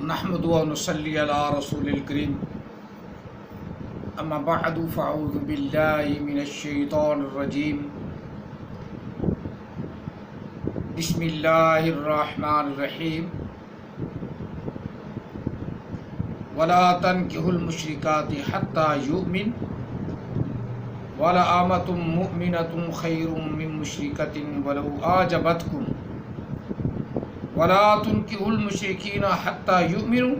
نحمد و نصلی علی رسول الکریم اما بعد فاعوذ باللہ من الشیطان الرجیم بسم اللہ الرحمن الرحیم ولا تنکحوا المشرکات حتی یؤمن ولأمة مؤمنة خیر من مشرکة ولو اعجبتکم ولا تنكحوا المشركين حتى يؤمنوا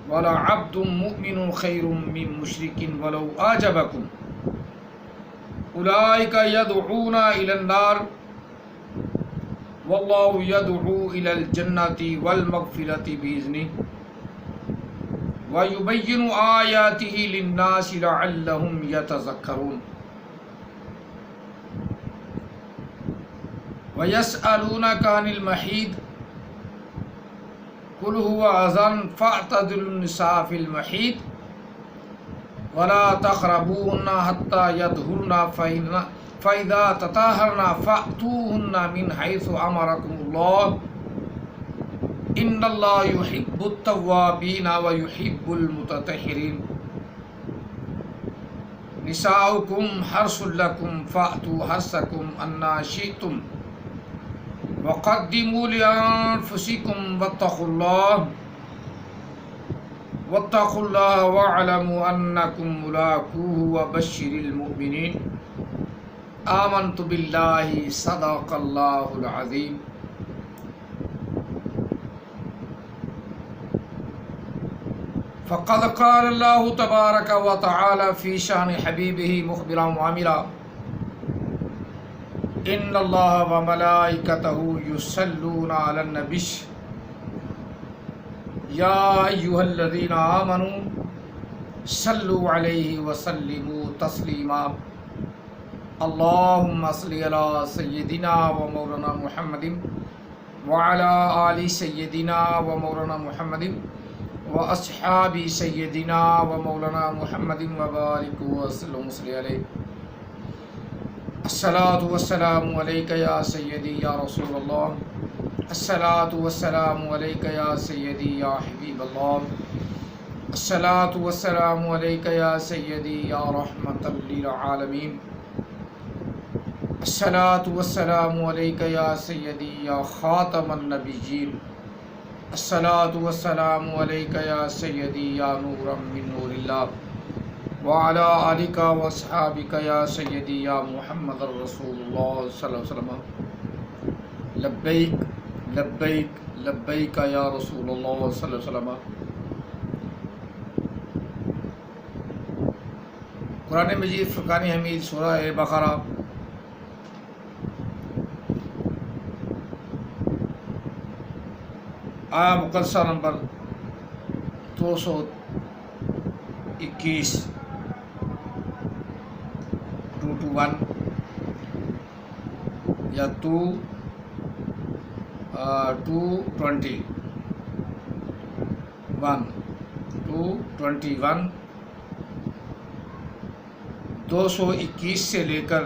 ولا عبد مؤمن خير من مشرك ولو أعجبكم أولئك يدعون إلى النار والله يدعو إلى الجنة والمغفرة بإذنه ويبين آياته للناس لعلهم يتذكرون ويسألونك عن المحيض قل هو أذى فاعتزلوا النساء في المحيض ولا تقربوهن حتى يطهرن فإذا تطهرن فأتوهن من حيث أمركم الله إن الله يحب التوابين ويحب المتطهرين نساؤكم حرث لكم فأتوا حرثكم أنى شئتم وقدموا لأنفسكم واتقوا الله واعلموا أنكم ملاقوه وبشر المؤمنين آمنت بالله صدق الله العظيم فقد قال الله تبارك وتعالى في شأن حبيبه مخبرا وعاملا ان اللہ وملائکتہ یصلون علی النبی یا ایھا الذین آمنوا صلوا علیہ وسلموا تسلیما اللہم صل علی سیدنا و مولانا محمد وعلی آل سیدنا و مولانا محمد و اصحاب سیدنا و مولانا محمد وبارک وسلم علیہ الصلاۃ والسلام علیک یا سیدی یا رسول اللہ الصلاۃ والسلام علیک یا سیدی یا حبیب اللہ الصلاۃ والسلام علیک یا سیدی یا رحمۃ للعالمین الصلاۃ والسلام علیک یا سیدی یا خاتم النبیین الصلاۃ والسلام علیک یا سیدی یا نورا من نور اللہ وعلى آلك واصحابك یا سیدی یا محمد رسول اللہ صلی اللہ علیہ وسلم لبیک لبیک لبیک یا رسول اللہ صلی اللہ علیہ وسلم۔ قرآن مجید فرقان حمید سورہ بقرہ آیا مقدسہ نمبر 221 221 یا 221 221 سے لے کر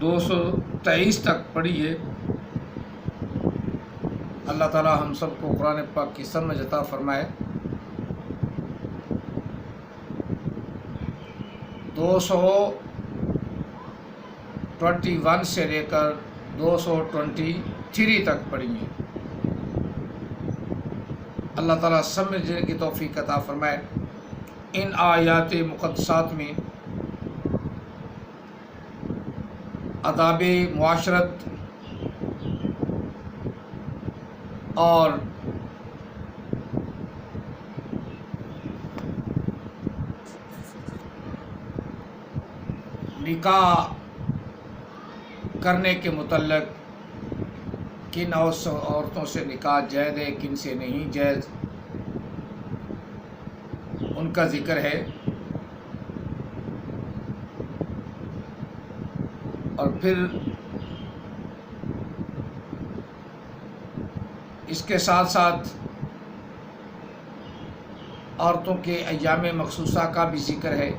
223 تک پڑھی ہے۔ اللہ تعالی ہم سب کو قرآن پاک کی سمجھ عطا فرمائے۔ 221 سے لے کر 223 تک پڑھی ہے۔ اللہ تعالیٰ سمجھنے کی توفیق عطا فرمائے۔ ان آیات مقدسات میں آداب معاشرت اور نکاح کرنے کے متعلق کن عورتوں سے نکاح جائز ہے، کن سے نہیں جائز، ان کا ذکر ہے۔ اور پھر اس کے ساتھ ساتھ عورتوں کے ایام مخصوصہ کا بھی ذکر ہے۔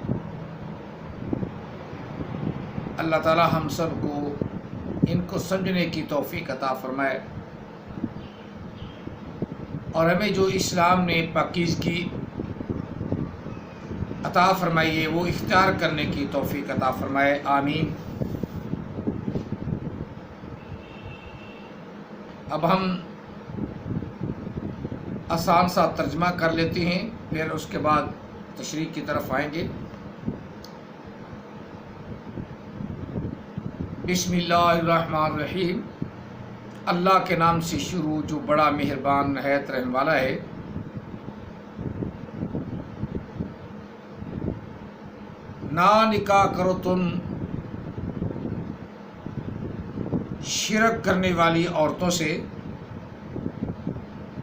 اللہ تعالی ہم سب کو ان کو سمجھنے کی توفیق عطا فرمائے۔ اور ہمیں جو اسلام نے پاکیزگی عطا فرمائی ہے وہ اختیار کرنے کی توفیق عطا فرمائے، آمین۔ اب ہم آسان سا ترجمہ کر لیتے ہیں، پھر اس کے بعد تشریح کی طرف آئیں گے۔ بسم اللہ الرحمن الرحیم، اللہ کے نام سے شروع جو بڑا مہربان نہایت رحم والا ہے۔ نہ نکاح کرو تم شرک کرنے والی عورتوں سے،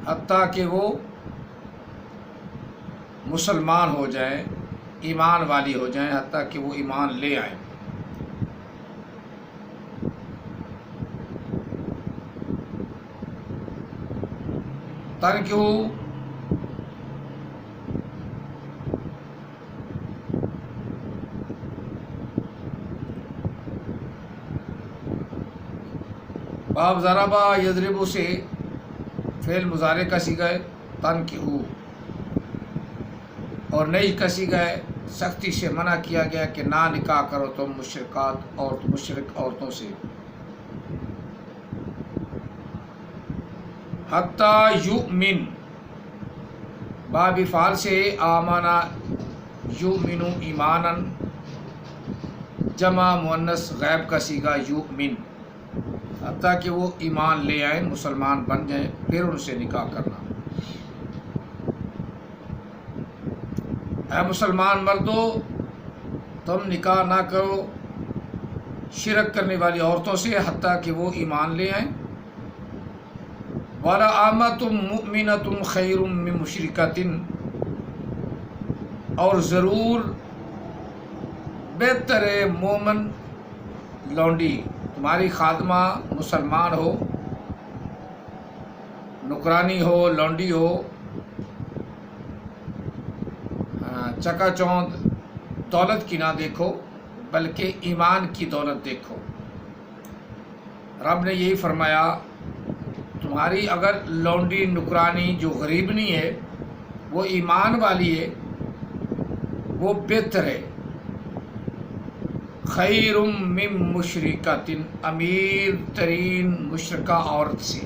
حتیٰ کہ وہ مسلمان ہو جائیں، ایمان والی ہو جائیں، حتیٰ کہ وہ ایمان لے آئیں۔ تنکحوا باب ضربہ یضرب سے فعل مضارع کا صیغہ ہے تنکحوا، اور نئی کا صیغہ ہے سختی سے منع کیا گیا کہ نہ نکاح کرو تم مشرکات اور مشرک عورتوں سے، حتیٰ یؤمن باب فعل سے آمنا یؤمن ایمانا، جمع مؤنث غائب کا صیغہ یؤمن، حتیٰ کہ وہ ایمان لے آئیں، مسلمان بن جائیں، پھر ان سے نکاح کرنا۔ اے مسلمان مردو، تم نکاح نہ کرو شرک کرنے والی عورتوں سے حتیٰ کہ وہ ایمان لے آئیں۔ وَلَأَمَةٌ مُؤْمِنَةٌ خَيْرٌ مِّن مُشْرِكَةٍ، اور ضرور بہتر ہے مومن لونڈی، تمہاری خادمہ مسلمان ہو، نکرانی ہو، لونڈی ہو، چکا چوند دولت کی نہ دیکھو بلکہ ایمان کی دولت دیکھو۔ رب نے یہی فرمایا، تمہاری اگر لونڈی نکرانی جو غریبنی ہے وہ ایمان والی ہے، وہ بہتر ہے، خیر من مشرکۃ، امیر ترین مشرکہ عورت سے۔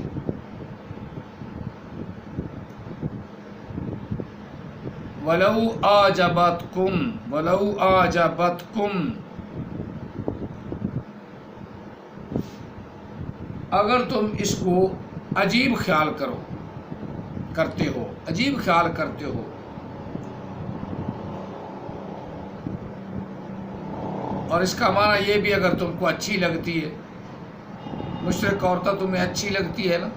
وَلَوْ أَعْجَبَتْكُمْ، اگر تم اس کو عجیب خیال کرتے ہو، عجیب خیال کرتے ہو، اور اس کا معنی یہ بھی اگر تم کو اچھی لگتی ہے، مشرک عورتیں تمہیں اچھی لگتی ہے نا،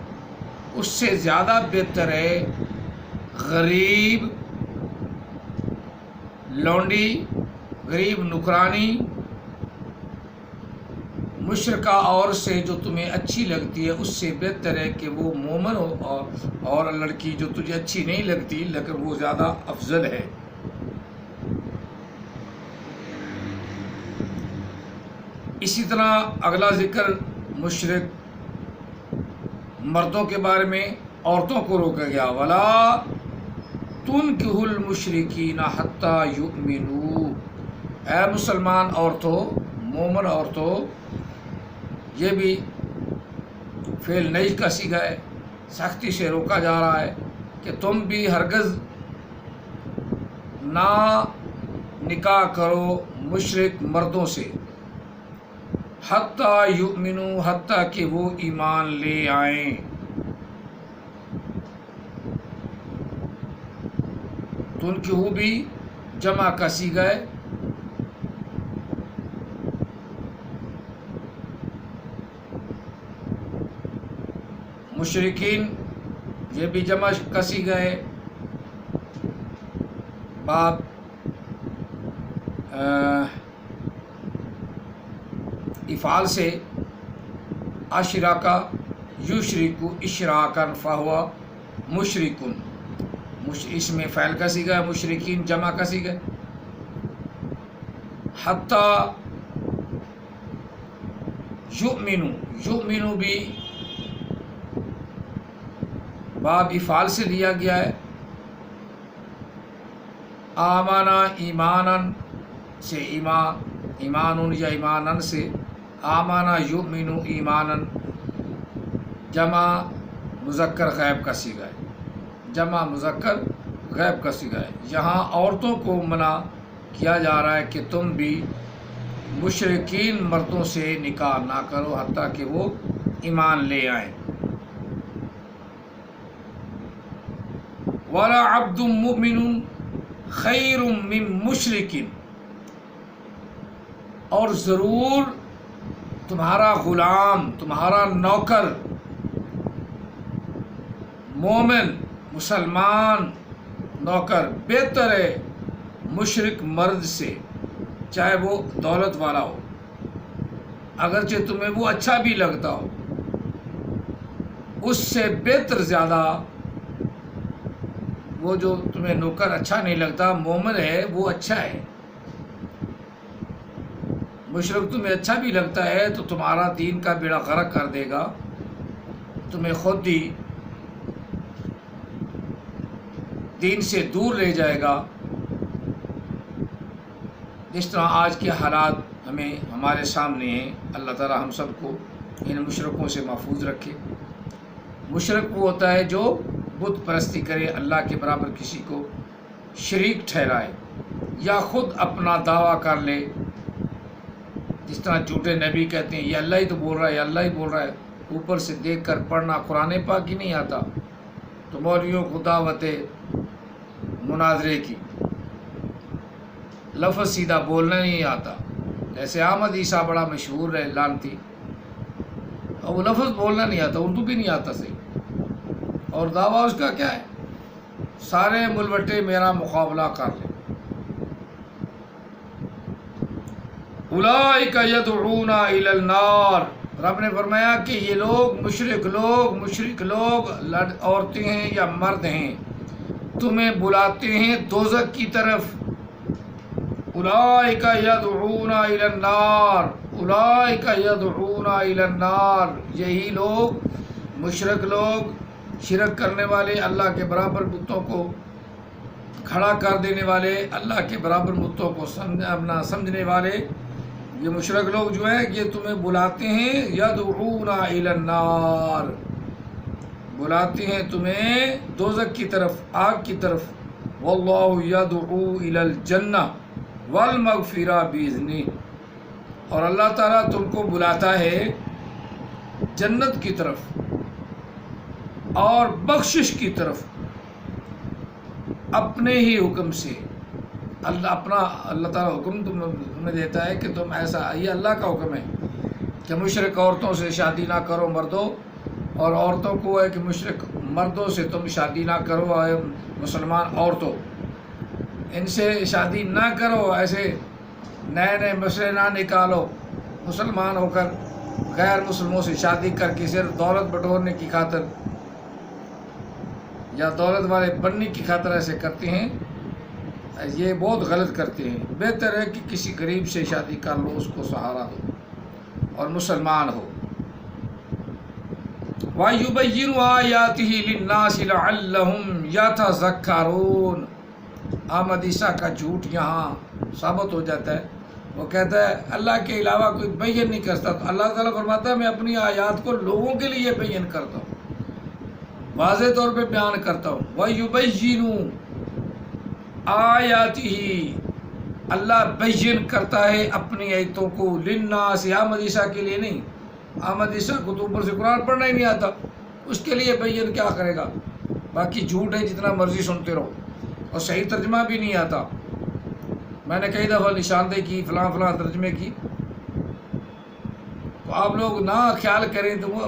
اس سے زیادہ بہتر ہے غریب لونڈی، غریب نکرانی مشرکہ عورت سے جو تمہیں اچھی لگتی ہے، اس سے بہتر ہے کہ وہ مومن ہو، اور لڑکی جو تجھے اچھی نہیں لگتی لیکن وہ زیادہ افضل ہے۔ اسی طرح اگلا ذکر مشرک مردوں کے بارے میں عورتوں کو روکا گیا، وَلَا تُنكِحُوا الْمُشْرِكِينَ حَتَّى يُؤْمِنُوا، اے مسلمان عورتوں، مومن عورتوں، یہ بھی فعل نئی کا صیغہ ہے، سختی سے روکا جا رہا ہے کہ تم بھی ہرگز نہ نکاح کرو مشرک مردوں سے، حتیٰ یؤمنوا، حتیٰ کہ وہ ایمان لے آئیں۔ تنکحوا بھی جمع کا صیغہ ہے، مشرکین یہ بھی جمع کا صیغہ ہے، باب افعال سے اشراکا یشرکو اشراکا فہو مشرکن، اس میں فعل کا صیغہ ہے، مشرکین جمع کا صیغہ ہے۔ حتیٰ یؤمنو بھی باب افعال سے لیا گیا ہے، آمنا ایمانن سے ایمانن یا ایمانن سے، آمنا یؤمن ایمانن جمع مذکر غائب کا صیغہ ہے، جمع مذکر غائب کا صیغہ ہے۔ یہاں عورتوں کو منع کیا جا رہا ہے کہ تم بھی مشرکین مردوں سے نکاح نہ کرو حتیٰ کہ وہ ایمان لے آئیں۔ وَلَا عَبْدٌ مُؤْمِنٌ خَيْرٌ مِّن مُشْرِكٍ، اور ضرور تمہارا غلام، تمہارا نوکر، مومن مسلمان نوکر بہتر ہے مشرک مرد سے، چاہے وہ دولت والا ہو، اگرچہ تمہیں وہ اچھا بھی لگتا ہو، اس سے بہتر زیادہ وہ جو تمہیں نوکر اچھا نہیں لگتا، مومن ہے وہ اچھا ہے۔ مشرک تمہیں اچھا بھی لگتا ہے تو تمہارا دین کا بیڑا غرق کر دے گا، تمہیں خود ہی دین سے دور لے جائے گا۔ جس طرح آج کے حالات ہمارے سامنے ہیں، اللہ تعالی ہم سب کو ان مشرکوں سے محفوظ رکھے۔ مشرک وہ ہوتا ہے جو بت پرستی کرے، اللہ کے برابر کسی کو شریک ٹھہرائے، یا خود اپنا دعویٰ کر لے، جس طرح جھوٹے نبی کہتے ہیں یہ اللہ ہی تو بول رہا ہے، یہ اللہ ہی بول رہا ہے، اوپر سے دیکھ کر پڑھنا قرآن پاک ہی نہیں آتا تو مولویوں کو دعوت مناظرے کی، لفظ سیدھا بولنا نہیں آتا۔ جیسے احمد عیسیٰ بڑا مشہور ہے لعنتی، اور وہ لفظ بولنا نہیں آتا، اردو بھی نہیں آتا صحیح، اور دعویٰ اس کا کیا ہے، سارے ملوٹے میرا مقابلہ کر لیں۔ اولئک یدعون الی النار، رب نے فرمایا کہ یہ لوگ مشرک لوگ عورتیں ہیں یا مرد ہیں، تمہیں بلاتے ہیں دوزخ کی طرف۔ اولئک یدعون الی النار، اولئک یدعون الی النار، یہی لوگ مشرک لوگ، شرک کرنے والے، اللہ کے برابر بتوں کو کھڑا کر دینے والے، اللہ کے برابر بتوں کو سمجھنے والے، یہ مشرک لوگ جو ہیں یہ تمہیں بلاتے ہیں، یدعون الی النار، بلاتے ہیں تمہیں دوزخ کی طرف، آگ کی طرف۔ واللہ یدعو الی الجنہ والمغفرہ باذنہ، اور اللہ تعالیٰ تم کو بلاتا ہے جنت کی طرف اور بخشش کی طرف اپنے ہی حکم سے۔ اللہ تعالیٰ حکم تمہیں دیتا ہے کہ تم ایسا، یہ اللہ کا حکم ہے کہ مشرک عورتوں سے شادی نہ کرو مردوں، اور عورتوں کو ہے کہ مشرک مردوں سے تم شادی نہ کرو، مسلمان عورتوں ان سے شادی نہ کرو، ایسے نئے مسئلے نہ نکالو، مسلمان ہو کر غیر مسلموں سے شادی کر کے صرف دولت بٹورنے کی خاطر یا دولت والے بننے کی خاطر ایسے کرتے ہیں، یہ بہت غلط کرتے ہیں۔ بہتر ہے کہ کسی غریب سے شادی کر لو، اس کو سہارا دو اور مسلمان ہو۔ وَيُبَيِّنُ آيَاتِهِ لِلنَّاسِ لَعَلَّهُمْ يَتَذَكَّرُونَ، احمد عیسیٰ کا جھوٹ یہاں ثابت ہو جاتا ہے۔ وہ کہتا ہے اللہ کے علاوہ کوئی بیان نہیں کرتا، تو اللہ تعالیٰ فرماتا ہے میں اپنی آیات کو لوگوں کے لیے بیان کرتا ہوں، واضح طور پہ بیان کرتا ہوں۔ وَيُبَيِّنُ آیاتِهِ، اللہ بیان کرتا ہے اپنی آیتوں کو، للناس، احمد عیسیٰ کے لیے نہیں، احمد عیسیٰ کو تو اوپر سے قرآن پڑھنا ہی نہیں آتا، اس کے لیے بیان کیا کرے گا، باقی جھوٹ ہے جتنا مرضی سنتے رہو، اور صحیح ترجمہ بھی نہیں آتا۔ میں نے کئی دفعہ نشاندہی کی، فلاں ترجمے کی، تو آپ لوگ نہ خیال کریں تو وہ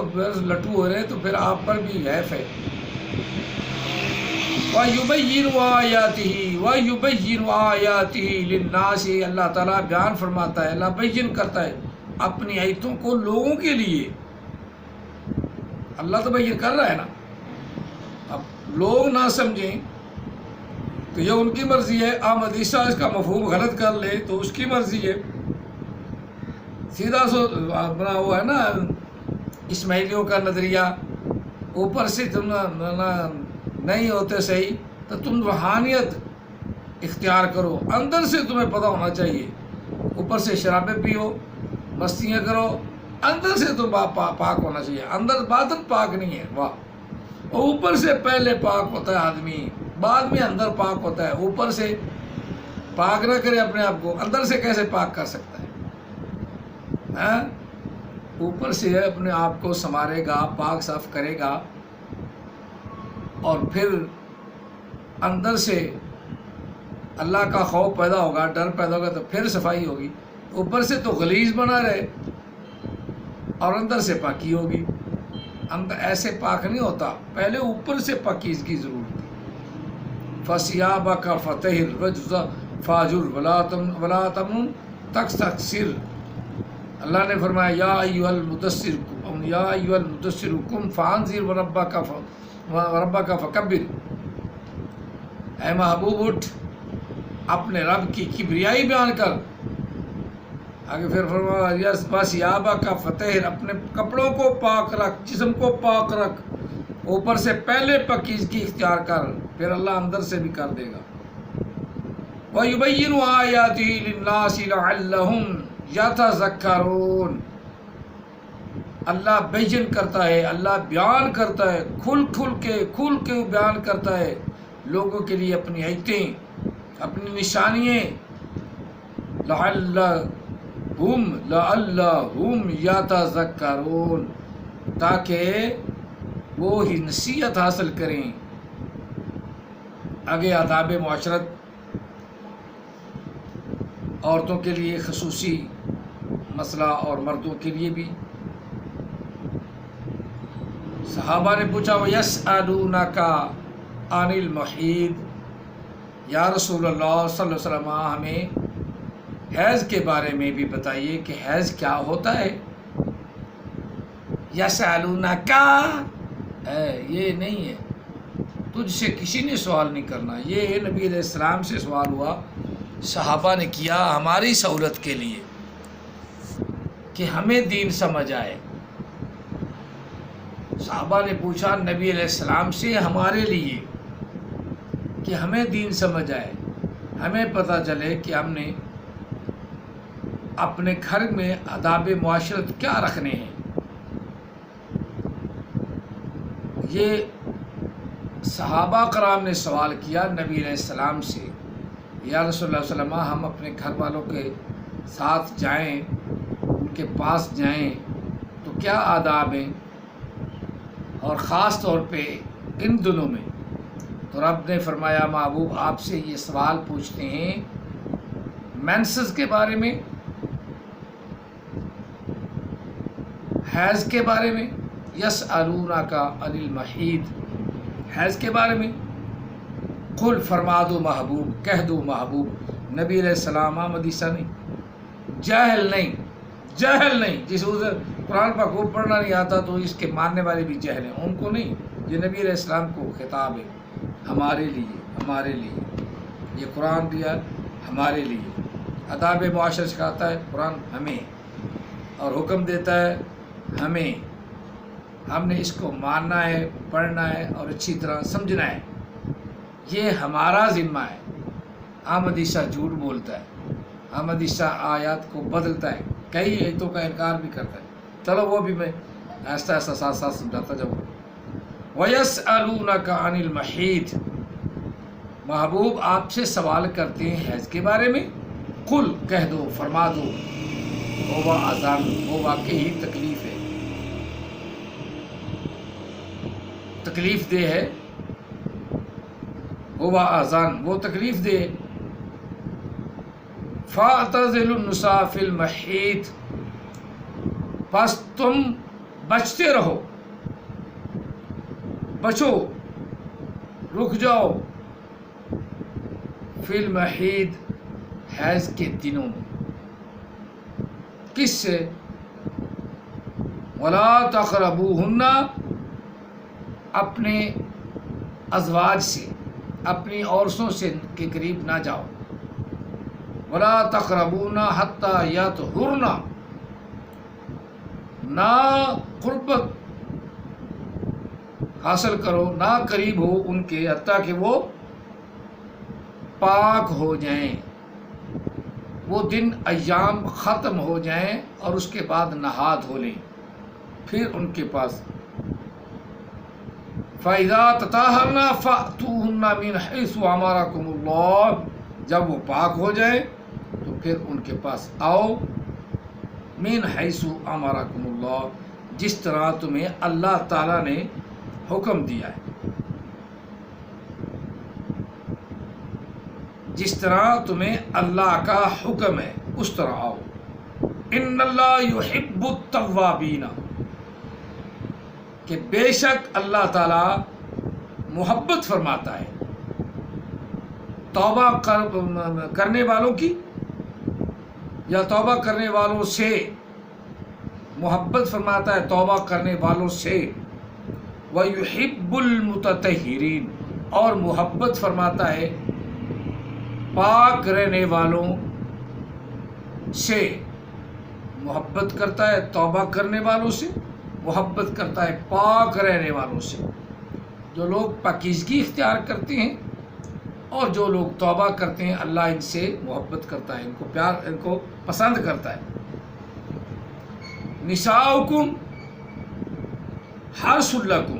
لٹو ہو رہے تو پھر آپ پر بھی حیف ہے۔ وَيُبَيِّنُ آيَاتِهِ وَيُبَيِّنُ آيَاتِهِ لِلنَّاسِ، اللہ تعالیٰ بیان فرماتا ہے، اللہ بیان کرتا ہے اپنی آیتوں کو لوگوں کے لیے۔ اللہ تو بیان کر رہا ہے نا، اب لوگ نہ سمجھیں تو یہ ان کی مرضی ہے، احمد عیسیٰ اس کا مفہوم غلط کر لے تو اس کی مرضی ہے۔ سیدھا سو بنا ہوا ہے نا اسماعیلیوں کا نظریہ، اوپر سے تم نہیں ہوتے صحیح تو تم روحانیت اختیار کرو، اندر سے تمہیں پتہ ہونا چاہیے۔ اوپر سے شرابیں پیو، مستیاں کرو، اندر سے تم پاک ہونا چاہیے، اندر باطن پاک نہیں ہے۔ واہ! اوپر سے پہلے پاک ہوتا ہے آدمی، بعد میں اندر پاک ہوتا ہے۔ اوپر سے پاک نہ کرے اپنے آپ کو، اندر سے کیسے پاک کر سکتا ہے؟ ہاں؟ اوپر سے اپنے آپ کو سنوارے گا، پاک صاف کرے گا، اور پھر اندر سے اللہ کا خوف پیدا ہوگا، ڈر پیدا ہوگا، تو پھر صفائی ہوگی۔ اوپر سے تو غلیظ بنا رہے اور اندر سے پاکی ہوگی۔ اندر ایسے پاک نہیں ہوتا، پہلے اوپر سے پاکیزگی ضرور تھی۔ فَثِيَابَكَ فَطَهِّرْ وَاجْزَ فَاجُرْ وَلَا تَمْنُنْ تَسْتَكْثِرْ۔ اللہ نے فرمایا یا ایھا المدثر قم فانذر وربک فکبر، اے محبوب اٹھ، اپنے رب کی کبریائی بیان کر۔ آگے پھر فرمایا وَثِيَابَكَ فَطَهِّرْ، اپنے کپڑوں کو پاک رکھ، جسم کو پاک رکھ۔ اوپر سے پہلے پاکیزگی اختیار کر، پھر اللہ اندر سے بھی کر دے گا۔ وَيُبَيِّنُ آيَاتِهِ لِلنَّاسِ لَعَلَّهُمْ يَتَذَكَّرُونَ۔ اللہ بیان کرتا ہے، اللہ بیان کرتا ہے، کھل کے بیان کرتا ہے لوگوں کے لیے اپنی آیتیں، اپنی نشانیاں۔ لَعَلَّهُمْ يَتَذَكَّرُونَ، تاکہ وہ ہی نصیحت حاصل کریں۔ آگے آداب معاشرت، عورتوں کے لیے خصوصی مسئلہ اور مردوں کے لیے بھی۔ صحابہ نے پوچھا وَيَسْأَلُونَكَ عَنِ الْمَحِيضِ، یا رسول اللہ صلی اللہ علیہ وسلم ہمیں حیض کے بارے میں بھی بتائیے کہ حیض کیا ہوتا ہے۔ یسألونک، یہ نہیں ہے، تجھ سے کسی نے سوال نہیں کرنا، یہ نبی علیہ السلام سے سوال ہوا، صحابہ نے کیا ہماری سہولت کے لیے کہ ہمیں دین سمجھ آئے۔ صحابہ نے پوچھا نبی علیہ السلام سے ہمارے لیے کہ ہمیں دین سمجھ آئے، ہمیں پتہ چلے کہ ہم نے اپنے گھر میں آداب معاشرت کیا رکھنے ہیں۔ یہ صحابہ کرام نے سوال کیا نبی علیہ السلام سے، یا رسول اللہ صلی اللہ علیہ وسلم ہم اپنے گھر والوں کے ساتھ جائیں، ان کے پاس جائیں تو کیا آداب ہیں، اور خاص طور پہ ان دنوں میں۔ تو رب نے فرمایا محبوب آپ سے یہ سوال پوچھتے ہیں مینسز کے بارے میں، حیض کے بارے میں، یسألونک عن المحیض، حیض کے بارے میں۔ قل فرما دو محبوب، کہہ دو محبوب، نبی علیہ السلام حدیثہ نہیں، جاہل نہیں، جس ادھر قرآن پاک کو پڑھنا نہیں آتا تو اس کے ماننے والے بھی جاہل ہیں، ان کو نہیں، یہ نبی علیہ السلام کو خطاب ہے، ہمارے لیے یہ قرآن دیا ہمارے لیے۔ آداب معاشرت سکھاتا ہے قرآن ہمیں، اور حکم دیتا ہے ہمیں، ہم نے اس کو ماننا ہے، پڑھنا ہے اور اچھی طرح سمجھنا ہے، یہ ہمارا ذمہ ہے۔ احمد عیسیٰ جھوٹ بولتا ہے، احمد عیسیٰ آیات کو بدلتا ہے، کئی آیتوں کا انکار بھی کرتا ہے، چلو وہ بھی میں آہستہ آہستہ ساتھ ساتھ سمجھاتا جاؤں۔ وَيَسْأَلُونَكَ عَنِ الْمَحِيضِ، محبوب آپ سے سوال کرتے ہیں حیض کے بارے میں، قل کہہ دو، فرما دو، وہ اذان، وہ واقعی تکلیف ہے، تکلیف دہ ہے، وہ اذان، وہ تکلیف دہ۔ فَاعْتَزِلُوا النِّسَاءَ فِي الْمَحِيضِ، بس تم بچتے رہو، بچو، رک جاؤ، فی المحیض، حیض کے دنوں میں۔ کس سے؟ ولا تقربوہن، اپنے ازواج سے، اپنی عورتوں سے کے قریب نہ جاؤ۔ ولا تقربون حتی یطہرن، نہ قربت حاصل کرو، نہ قریب ہو ان کے حتیٰ کہ وہ پاک ہو جائیں، وہ دن ایام ختم ہو جائیں اور اس کے بعد نہا دھو لیں، پھر ان کے پاس فَإِذَا تَطَهَّرْنَ فَأْتُوهُنَّ مِنْ حَيْثُ أَمَرَكُمُ اللَّهُ، جب وہ پاک ہو جائے تو پھر ان کے پاس آؤ، مِنْ حَيْثُ أَمَرَكُمُ اللَّهُ، جس طرح تمہیں اللہ تعالیٰ نے حکم دیا ہے، جس طرح تمہیں اللہ کا حکم ہے اس طرح آؤ۔ ان اللہ یحب التوابین، کہ بے شک اللہ تعالیٰ محبت فرماتا ہے توبہ کرنے والوں کی، یا توبہ کرنے والوں سے محبت فرماتا ہے، توبہ کرنے والوں سے، وَيُحِبُّ الْمُتَطَهِّرِينَ، اور محبت فرماتا ہے پاک رہنے والوں سے، محبت کرتا ہے توبہ کرنے والوں سے، محبت کرتا ہے پاک رہنے والوں سے، جو لوگ پاکیزگی اختیار کرتے ہیں اور جو لوگ توبہ کرتے ہیں اللہ ان سے محبت کرتا ہے، ان کو پیار، ان کو پسند کرتا ہے۔ نساؤکم حرث لکم،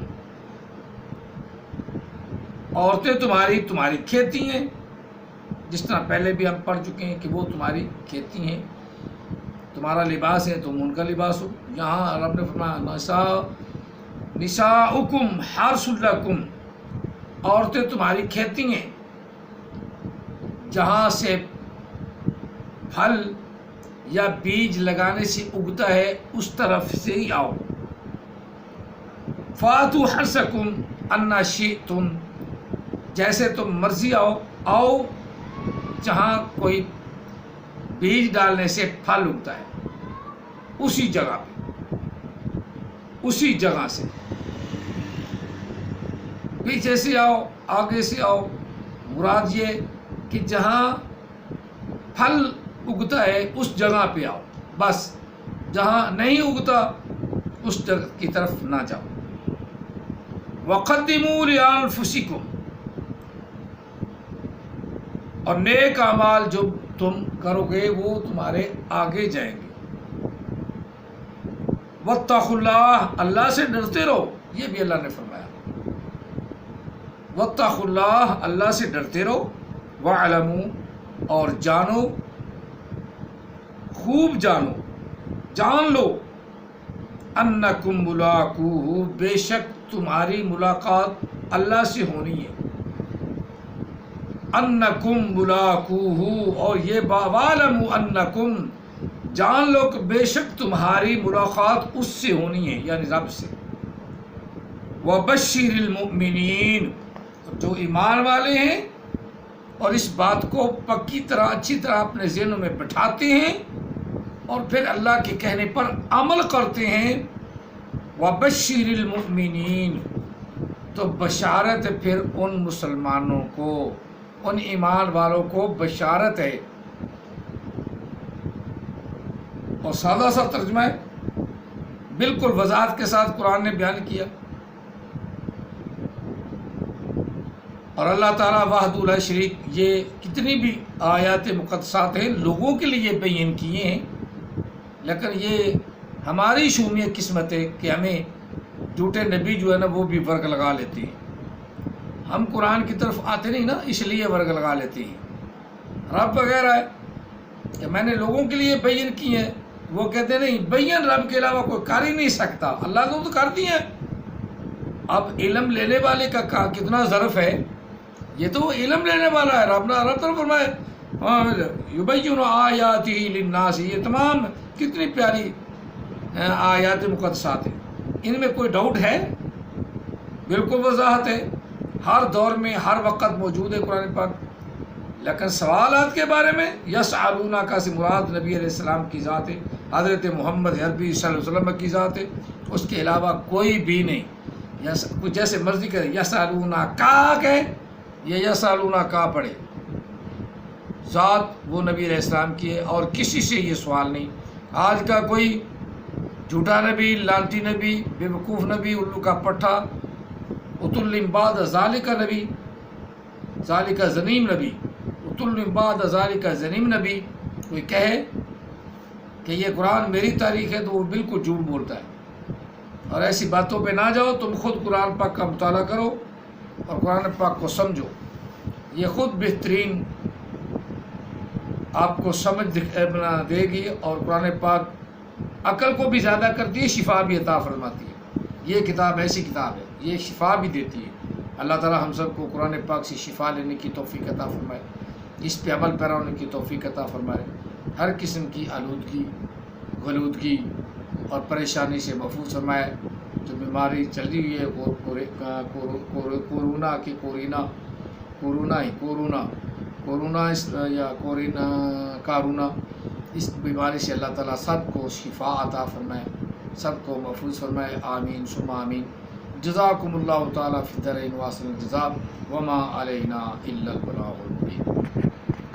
عورتیں تمہاری کھیتی ہیں، جس طرح پہلے بھی ہم پڑھ چکے ہیں کہ وہ تمہاری کھیتی ہیں، تمہارا لباس ہے تم ان کا لباس ہو۔ یہاں رب نے فرمایا نساؤکم حرث لکم، عورتیں تمہاری کھیتی ہیں، جہاں سے پھل یا بیج لگانے سے اگتا ہے اس طرف سے ہی آؤ۔ فاتوا حرثکم انا شئتم، جیسے تم مرضی آؤ جہاں کوئی بیج ڈالنے سے پھل اگتا ہے اسی جگہ پہ، اسی جگہ سے، پیچھے سے آؤ آگے سے آؤ، مراد یہ کہ جہاں پھل اگتا ہے اس جگہ پہ آؤ، بس جہاں نہیں اگتا اس جگہ کی طرف نہ جاؤ۔ وَقَدِّمُوا لِأَنفُسِكُمْ، اور نیک اعمال جو تم کرو گے وہ تمہارے آگے جائیں گے۔ وَاتَّقُوا اللَّهَ، اللہ سے ڈرتے رہو، یہ بھی اللہ نے فرمایا، وَاتَّقُوا اللَّهَ، اللہ سے ڈرتے رہو، وَاعْلَمُوا، اور جانو، خوب جانو، جان لو، أَنَّكُمْ مُلَاقُوهُ، بے شک تمہاری ملاقات اللہ سے ہونی ہے، انکم ملاقوہ، اور یہ وَاعْلَمُوا انکم، جان لو کہ بے شک تمہاری ملاقات اس سے ہونی ہے، یعنی رب سے۔ وَبَشِّرِ الْمُؤْمِنِينَ، جو ایمان والے ہیں اور اس بات کو پکی طرح اچھی طرح اپنے ذہنوں میں بٹھاتے ہیں اور پھر اللہ کے کہنے پر عمل کرتے ہیں، وَبَشِّرِ الْمُؤْمِنِينَ، تو بشارت ہے پھر ان مسلمانوں کو، ان ایمان والوں کو بشارت ہے۔ اور سادہ سا ترجمہ ہے، بالکل وضاحت کے ساتھ قرآن نے بیان کیا، اور اللہ تعالیٰ وحدہ لا شریک یہ کتنی بھی آیات مقدسات ہیں لوگوں کے لیے بیان کیے ہیں، لیکن یہ ہماری شومیت قسمت ہے کہ ہمیں جھوٹے نبی جو ہے نا وہ بھی ورگ لگا لیتے ہیں، ہم قرآن کی طرف آتے نہیں نا، اس لیے ورگ لگا لیتے ہیں۔ رب وغیرہ ہے کہ میں نے لوگوں کے لیے بیان کی ہے، وہ کہتے نہیں بیان رب کے علاوہ کوئی کر ہی نہیں سکتا، اللہ کو تو کر دی ہے۔ اب علم لینے والے کا کتنا ظرف ہے، یہ تو علم لینے والا ہے، رب تو فرمائے یبین آیاتہ للناس، یہ تمام کتنی پیاری آیات مقدسات ہیں، ان میں کوئی ڈاؤٹ ہے؟ بالکل وضاحت ہے، ہر دور میں ہر وقت موجود ہے قرآن پاک۔ لیکن سوالات کے بارے میں یسألونک سے مراد نبی علیہ السلام کی ذات ہے، حضرت محمد عربی صلی اللہ علیہ وسلم کی ذات ہے، اس کے علاوہ کوئی بھی نہیں۔ جیسے مرضی کرے، یسألونک کہے یا یسألونک پڑھے، ذات وہ نبی علیہ السلام کی ہے اور کسی سے یہ سوال نہیں۔ آج کا کوئی جھوٹا نبی، لانتی نبی، بے وقوف نبی، الو کا پٹھا اتل بعد ذالک نبی، ذالک زنیم نبی، اتل بعد ذالک زنیم نبی، کوئی کہے کہ یہ قرآن میری تاریخ ہے تو وہ بالکل جھوٹ بولتا ہے۔ اور ایسی باتوں پہ نہ جاؤ، تم خود قرآن پاک کا مطالعہ کرو اور قرآن پاک کو سمجھو، یہ خود بہترین آپ کو سمجھ بنا دے گی، اور قرآن پاک عقل کو بھی زیادہ کرتی ہے، شفا بھی عطا فرماتی ہے۔ یہ کتاب ایسی کتاب ہے، یہ شفا بھی دیتی ہے۔ اللہ تعالی ہم سب کو قرآن پاک سے شفا لینے کی توفیق عطا فرمائے، اس پہ عمل پیرا ہونے کی توفیق عطا فرمائے، ہر قسم کی آلودگی، غلودگی اور پریشانی سے محفوظ فرمائے۔ جو بیماری چل رہی ہے کارونا، اس بیماری سے اللہ تعالیٰ سب کو شفا عطا فرمائے، سب کو محفوظ فرمائے، آمین ثم آمین۔ جزاکم اللہ تعالیٰ فی الدارین واحسن الجزاء، وما علینا الا البلاغ المبین۔